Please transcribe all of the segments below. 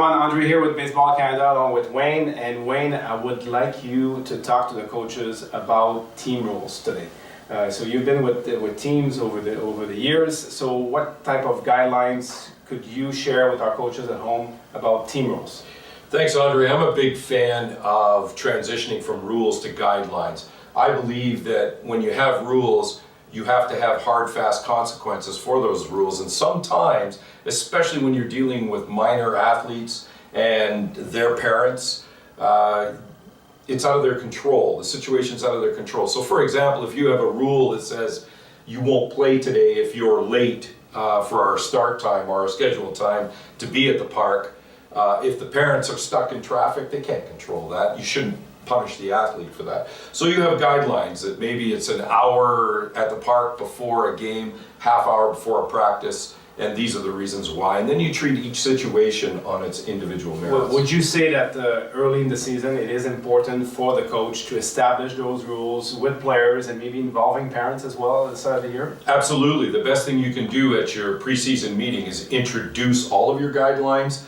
everyone, Andre here with Baseball Canada along with Wayne. And Wayne, I would like you to talk to the coaches about team rules today. So you've been with teams over the years. So what type of guidelines could you share with our coaches at home about team rules? Thanks, Andre. I'm a big fan of transitioning from rules to guidelines. I believe that when you have rules, you have to have hard, fast consequences for those rules. And sometimes, especially when you're dealing with minor athletes and their parents, it's out of their control. The situation's out of their control. So for example, if you have a rule that says you won't play today if you're late for our start time or our scheduled time to be at the park, if the parents are stuck in traffic, they can't control that. You shouldn't punish the athlete for that. So you have guidelines that maybe it's an hour at the park before a game, half hour before a practice, and these are the reasons why. And then you treat each situation on its individual merits. Would you say that early in the season it is important for the coach to establish those rules with players and maybe involving parents as well at the start of the year? Absolutely. The best thing you can do at your preseason meeting is introduce all of your guidelines,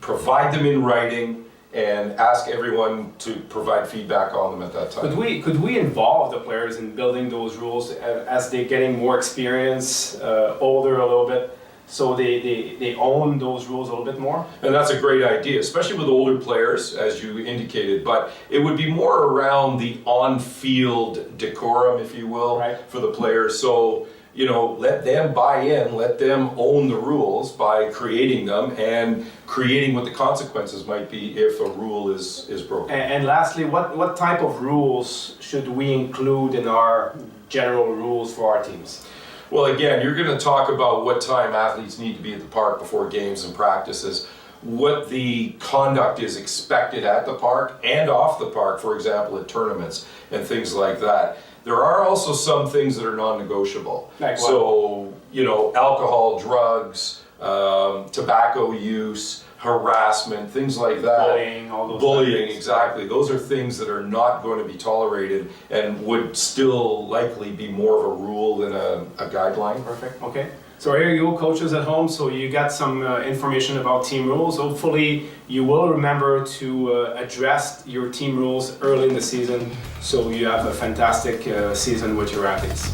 provide them in writing, and ask everyone to provide feedback on them at that time. Could we involve the players in building those rules as they're getting more experience, older a little bit, so they own those rules a little bit more? And that's a great idea, especially with older players, as you indicated, but it would be more around the on-field decorum, if you will, right, for the players. So, let them buy in, let them own the rules by creating them and creating what the consequences might be if a rule is broken. And lastly, what type of rules should we include in our general rules for our teams? Well, again, you're going to talk about what time athletes need to be at the park before games and practices, what the conduct is expected at the park and off the park, for example, at tournaments and things like that. There are also some things that are non-negotiable. Like what? So, alcohol, drugs, tobacco use, harassment, things like that. Bullying, all those Bullying, things. exactly. Those are things that are not going to be tolerated and would still likely be more of a rule than a guideline. Perfect. Okay. So here you go, coaches at home. So you got some information about team rules. Hopefully you will remember to address your team rules early in the season so you have a fantastic season with your athletes.